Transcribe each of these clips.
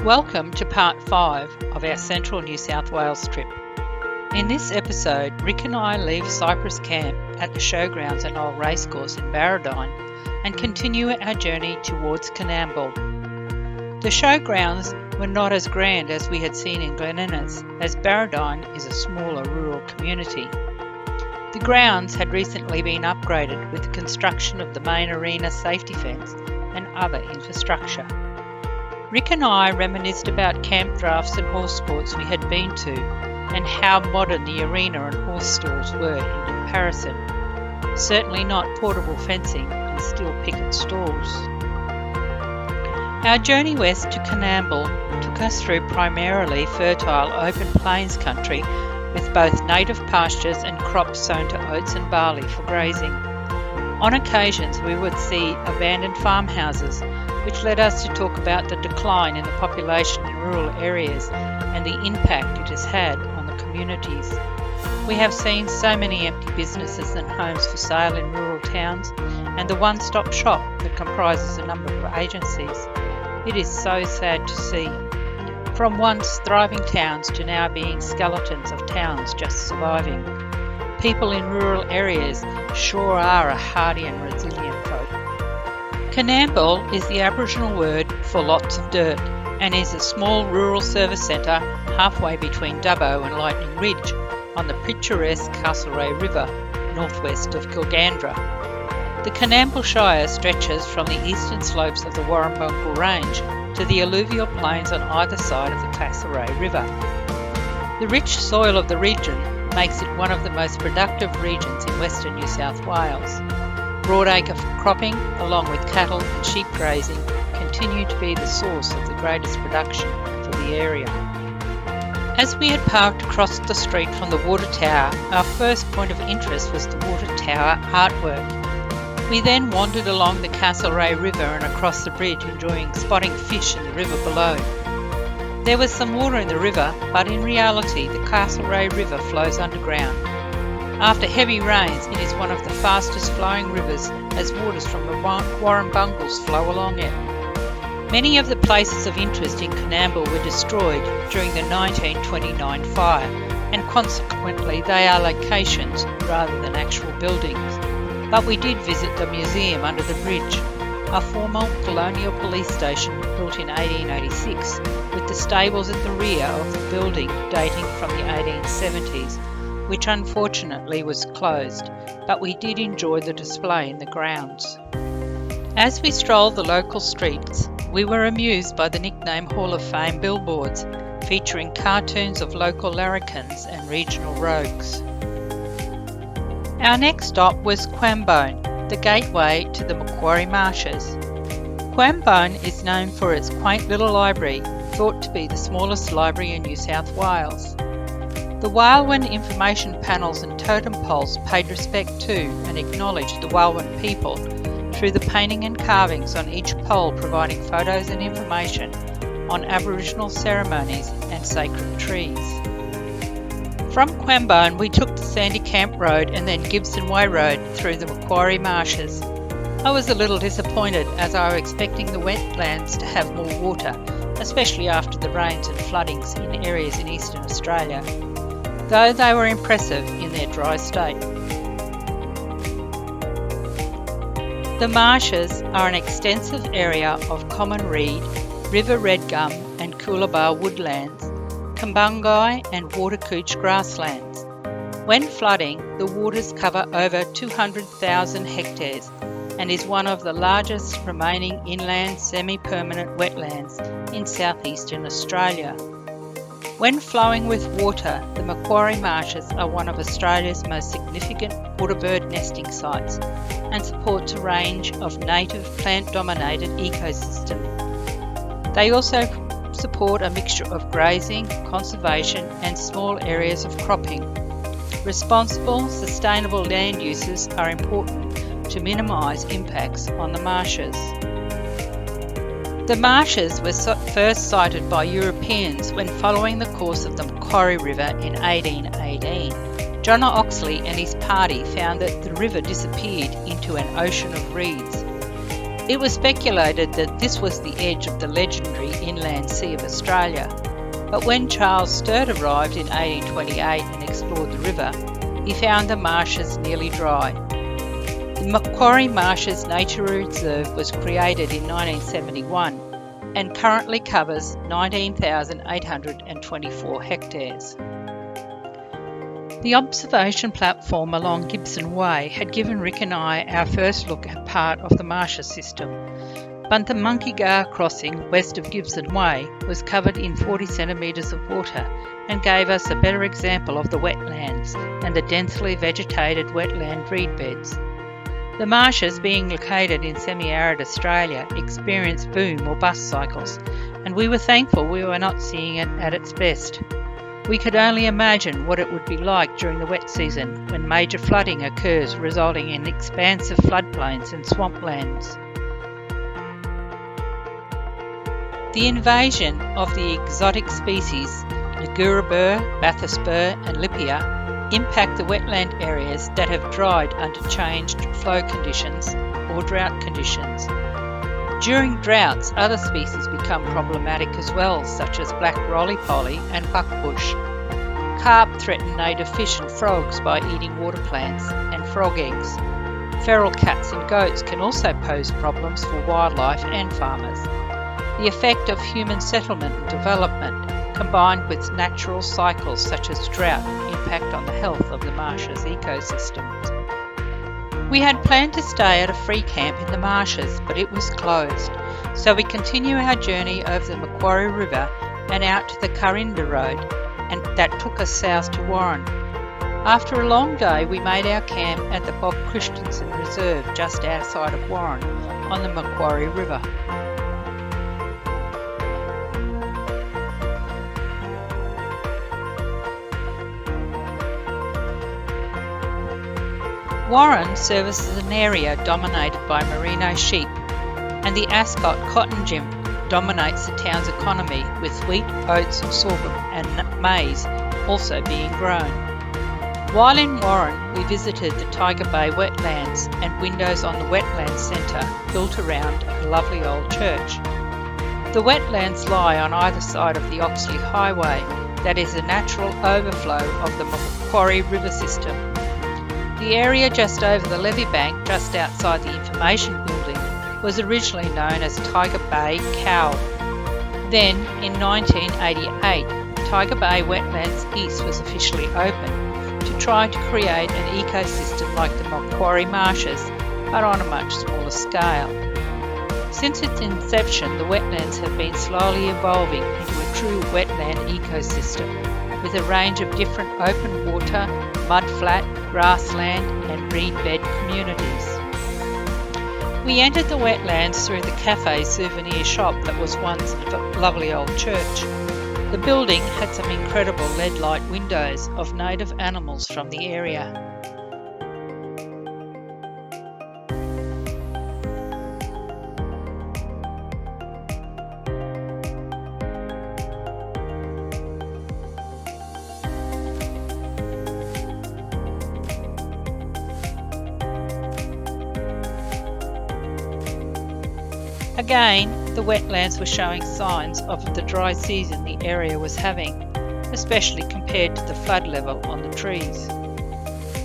Welcome to part 5 of our Central New South Wales trip. In this episode, Rick and I leave Cypress Camp at the showgrounds and old racecourse in Barabine and continue our journey towards Coonamble. The showgrounds were not as grand as we had seen in Glen Innes, as Barabine is a smaller rural community. The grounds had recently been upgraded with the construction of the main arena safety fence and other infrastructure. Rick and I reminisced about camp drafts and horse sports we had been to and how modern the arena and horse stalls were in comparison. Certainly not portable fencing and steel picket stalls. Our journey west to Coonamble took us through primarily fertile open plains country with both native pastures and crops sown to oats and barley for grazing. On occasions we would see abandoned farmhouses, which led us to talk about the decline in the population in rural areas and the impact it has had on the communities. We have seen so many empty businesses and homes for sale in rural towns and the one-stop shop that comprises a number of agencies. It is so sad to see. From once thriving towns to now being skeletons of towns just surviving. People in rural areas sure are a hardy and resilient folk. Coonamble is the Aboriginal word for lots of dirt and is a small rural service centre halfway between Dubbo and Lightning Ridge on the picturesque Castlereagh River, northwest of Gilgandra. The Coonamble Shire stretches from the eastern slopes of the Warrumbungle Range to the alluvial plains on either side of the Castlereagh River. The rich soil of the region makes it one of the most productive regions in Western New South Wales. Broadacre cropping, along with cattle and sheep grazing, continue to be the source of the greatest production for the area. As we had parked across the street from the water tower, our first point of interest was the water tower artwork. We then wandered along the Castlereagh River and across the bridge, enjoying spotting fish in the river below. There was some water in the river, but in reality the Castlereagh River flows underground. After heavy rains, it is one of the fastest flowing rivers as waters from the Warrumbungles flow along it. Many of the places of interest in Coonamble were destroyed during the 1929 fire, and consequently they are locations rather than actual buildings. But we did visit the museum under the bridge, a former colonial police station built in 1886, with the stables at the rear of the building dating from the 1870s, which unfortunately was closed, but we did enjoy the display in the grounds. As we strolled the local streets, we were amused by the nickname Hall of Fame billboards, featuring cartoons of local larrikins and regional rogues. Our next stop was Quambone, the gateway to the Macquarie Marshes. Quambone is known for its quaint little library, thought to be the smallest library in New South Wales. The Walwan information panels and totem poles paid respect to and acknowledged the Walwan people through the painting and carvings on each pole, providing photos and information on Aboriginal ceremonies and sacred trees. From Quambone we took the Sandy Camp Road and then Gibson Way Road through the Macquarie Marshes. I was a little disappointed as I was expecting the wetlands to have more water, especially after the rains and floodings in areas in eastern Australia, though they were impressive in their dry state. The marshes are an extensive area of common reed, river red gum and coolabah woodlands, kumbungai and water cooch grasslands. When flooding, the waters cover over 200,000 hectares and is one of the largest remaining inland semi-permanent wetlands in southeastern Australia. When flowing with water, the Macquarie Marshes are one of Australia's most significant waterbird nesting sites and supports a range of native plant-dominated ecosystems. They also support a mixture of grazing, conservation and small areas of cropping. Responsible, sustainable land uses are important to minimise impacts on the marshes. The marshes were first sighted by Europeans when following the course of the Macquarie River in 1818. John Oxley and his party found that the river disappeared into an ocean of reeds. It was speculated that this was the edge of the legendary Inland Sea of Australia, but when Charles Sturt arrived in 1828 and explored the river, he found the marshes nearly dry. The Macquarie Marshes Nature Reserve was created in 1971 and currently covers 19,824 hectares. The observation platform along Gibson Way had given Rick and I our first look at part of the marshes system, but the Monkeygar crossing west of Gibson Way was covered in 40 centimetres of water and gave us a better example of the wetlands and the densely vegetated wetland reed beds. The marshes, being located in semi-arid Australia, experienced boom or bust cycles, and we were thankful we were not seeing it at its best. We could only imagine what it would be like during the wet season when major flooding occurs, resulting in expansive floodplains and swamplands. The invasion of the exotic species Ngura burr, Bathurst burr and Lipia impact the wetland areas that have dried under changed flow conditions or drought conditions. During droughts, other species become problematic as well, such as black roly-poly and buckbush. Carp threaten native fish and frogs by eating water plants and frog eggs. Feral cats and goats can also pose problems for wildlife and farmers. The effect of human settlement and development, combined with natural cycles such as drought, impact on the health of the marshes ecosystems. We had planned to stay at a free camp in the marshes, but it was closed, so we continued our journey over the Macquarie River and out to the Carinda Road, and that took us south to Warren. After a long day, we made our camp at the Bob Christensen Reserve just outside of Warren on the Macquarie River. Warren services an area dominated by merino sheep, and the Ascot cotton gin dominates the town's economy, with wheat, oats, sorghum and maize also being grown. While in Warren, we visited the Tiger Bay wetlands and windows on the Wetlands Centre built around a lovely old church. The wetlands lie on either side of the Oxley Highway, that is a natural overflow of the Macquarie River system. The area just over the levee bank, just outside the information building, was originally known as Tiger Bay Cow. Then, in 1988, Tiger Bay Wetlands East was officially opened to try to create an ecosystem like the Macquarie Marshes, but on a much smaller scale. Since its inception, the wetlands have been slowly evolving into a true wetland ecosystem, with a range of different open water, mudflat, grassland and reed bed communities. We entered the wetlands through the cafe souvenir shop that was once a lovely old church. The building had some incredible lead light windows of native animals from the area. Again, the wetlands were showing signs of the dry season the area was having, especially compared to the flood level on the trees.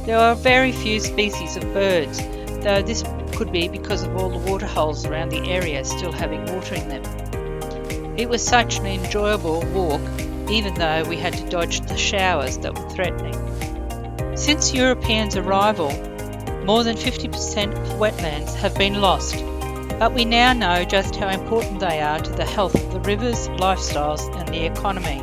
There are very few species of birds, though this could be because of all the water holes around the area still having water in them. It was such an enjoyable walk, even though we had to dodge the showers that were threatening. Since Europeans' arrival, more than 50% of wetlands have been lost, but we now know just how important they are to the health of the rivers, lifestyles and the economy.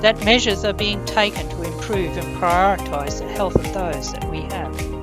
That measures are being taken to improve and prioritise the health of those that we have.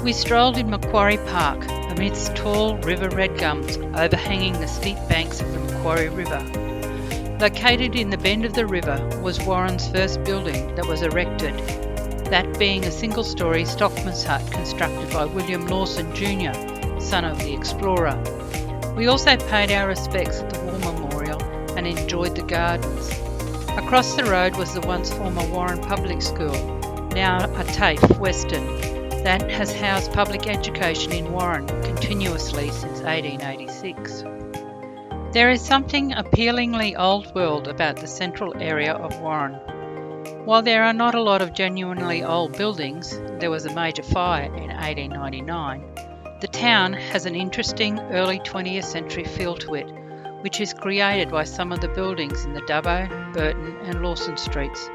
We strolled in Macquarie Park amidst tall river red gums overhanging the steep banks of the Macquarie River. Located in the bend of the river was Warren's first building that was erected, that being a single-storey stockman's hut constructed by William Lawson Jr., son of the explorer. We also paid our respects at the War Memorial and enjoyed the gardens. Across the road was the once former Warren Public School, now a TAFE Western, that has housed public education in Warren continuously since 1886. There is something appealingly old world about the central area of Warren. While there are not a lot of genuinely old buildings, there was a major fire in 1899, the town has an interesting early 20th century feel to it, which is created by some of the buildings in the Dubbo, Burton and Lawson streets.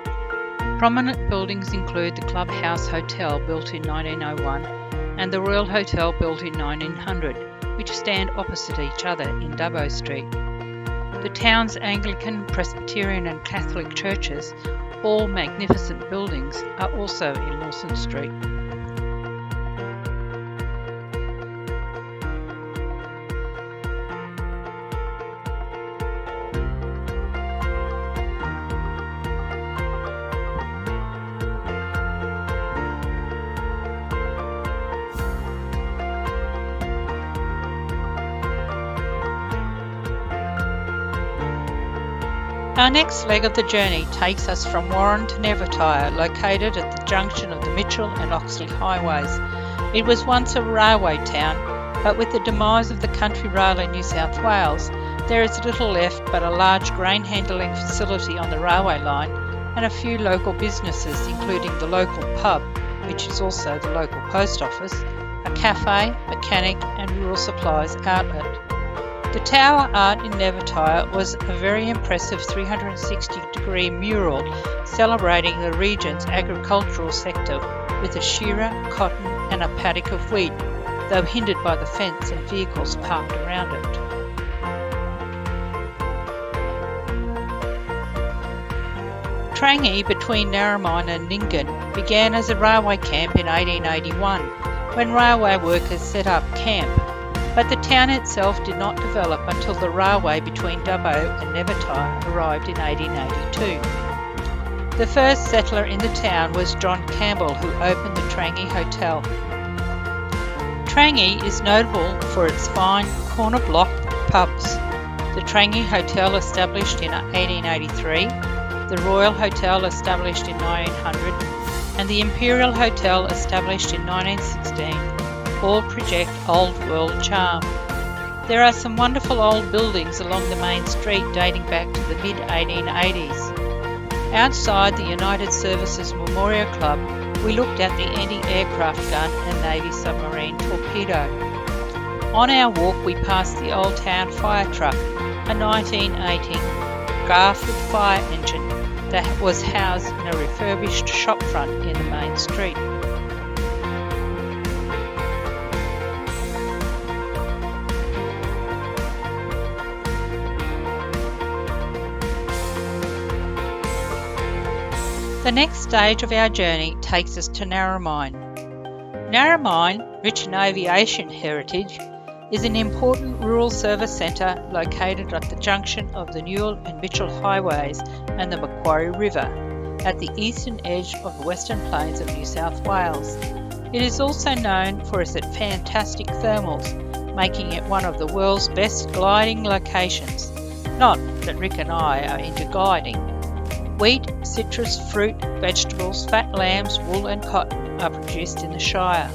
Prominent buildings include the Club House Hotel built in 1901 and the Royal Hotel built in 1900, which stand opposite each other in Dubbo Street. The town's Anglican, Presbyterian and Catholic churches, all magnificent buildings, are also in Lawson Street. Our next leg of the journey takes us from Warren to Nevertire, located at the junction of the Mitchell and Oxley highways. It was once a railway town, but with the demise of the Country Rail in New South Wales, there is little left but a large grain handling facility on the railway line and a few local businesses, including the local pub, which is also the local post office, a cafe, mechanic and rural supplies outlet. The Tower Art in Nevertire was a very impressive 360-degree mural celebrating the region's agricultural sector with a shearer, cotton and a paddock of wheat, though hindered by the fence and vehicles parked around it. Trangie between Narromine and Nyngan began as a railway camp in 1881 when railway workers set up camp. But the town itself did not develop until the railway between Dubbo and Nevertire arrived in 1882. The first settler in the town was John Campbell, who opened the Trangie Hotel. Trangie is notable for its fine corner block pubs. The Trangie Hotel established in 1883, the Royal Hotel established in 1900, and the Imperial Hotel established in 1916. All project old world charm. There are some wonderful old buildings along the main street dating back to the mid-1880s. Outside the United Services Memorial Club, we looked at the anti-aircraft gun and Navy submarine torpedo. On our walk we passed the Old Town fire truck, a 1918 Garfield fire engine that was housed in a refurbished shopfront in the main street. The next stage of our journey takes us to Narromine. Narromine, rich in aviation heritage, is an important rural service centre located at the junction of the Newell and Mitchell highways and the Macquarie River, at the eastern edge of the Western Plains of New South Wales. It is also known for its fantastic thermals, making it one of the world's best gliding locations. Not that Rick and I are into gliding. Wheat, citrus, fruit, vegetables, fat lambs, wool and cotton are produced in the Shire.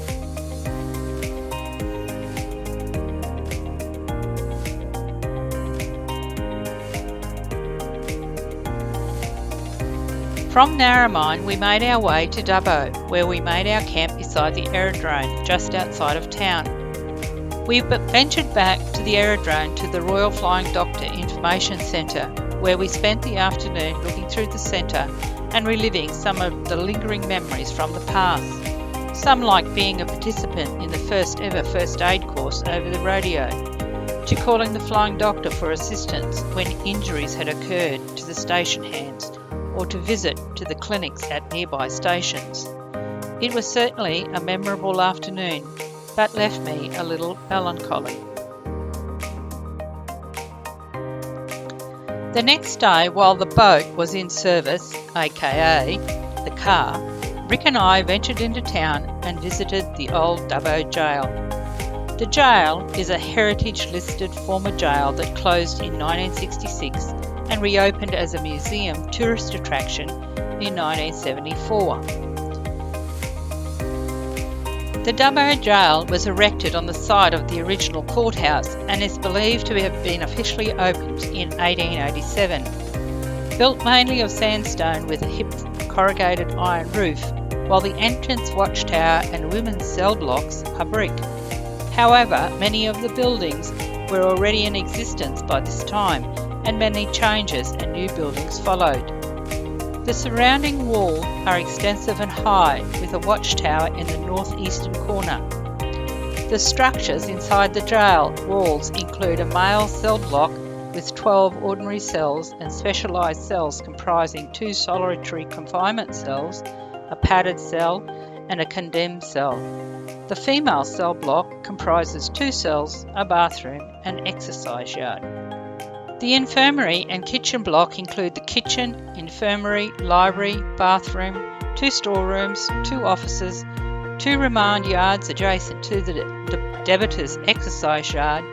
From Narromine we made our way to Dubbo, where we made our camp beside the aerodrome just outside of town. We ventured back to the aerodrome to the Royal Flying Doctor Information Centre, where we spent the afternoon looking through the centre and reliving some of the lingering memories from the past. Some like being a participant in the first ever first aid course over the radio, to calling the Flying Doctor for assistance when injuries had occurred to the station hands, or to visit to the clinics at nearby stations. It was certainly a memorable afternoon, but left me a little melancholy. The next day, while the boat was in service, aka the car, Rick and I ventured into town and visited the old Dubbo jail. The jail is a heritage-listed former jail that closed in 1966 and reopened as a museum tourist attraction in 1974. The Dubbo jail was erected on the site of the original courthouse and is believed to have been officially opened in 1887. Built mainly of sandstone with a hipped corrugated iron roof, while the entrance watchtower and women's cell blocks are brick. However, many of the buildings were already in existence by this time, and many changes and new buildings followed. The surrounding walls are extensive and high, with a watchtower in the northeastern corner. The structures inside the jail walls include a male cell block with 12 ordinary cells and specialised cells comprising 2 solitary confinement cells, a padded cell and a condemned cell. The female cell block comprises 2 cells, a bathroom and exercise yard. The infirmary and kitchen block include the kitchen, infirmary, library, bathroom, 2 storerooms, 2 offices, 2 remand yards adjacent to the debitor's exercise yard,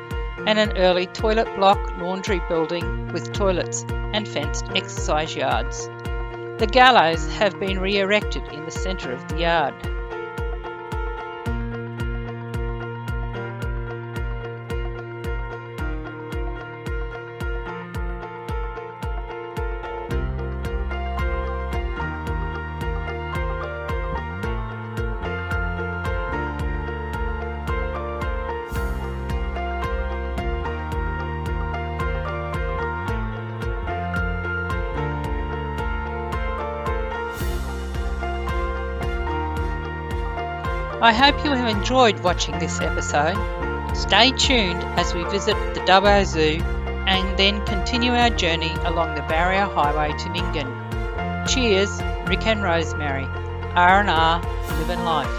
and an early toilet block laundry building with toilets and fenced exercise yards. The gallows have been re-erected in the centre of the yard. I hope you have enjoyed watching this episode. Stay tuned as we visit the Dubbo Zoo and then continue our journey along the Barrier Highway to Nyngan. Cheers, Rick and Rosemary. R&R, living life.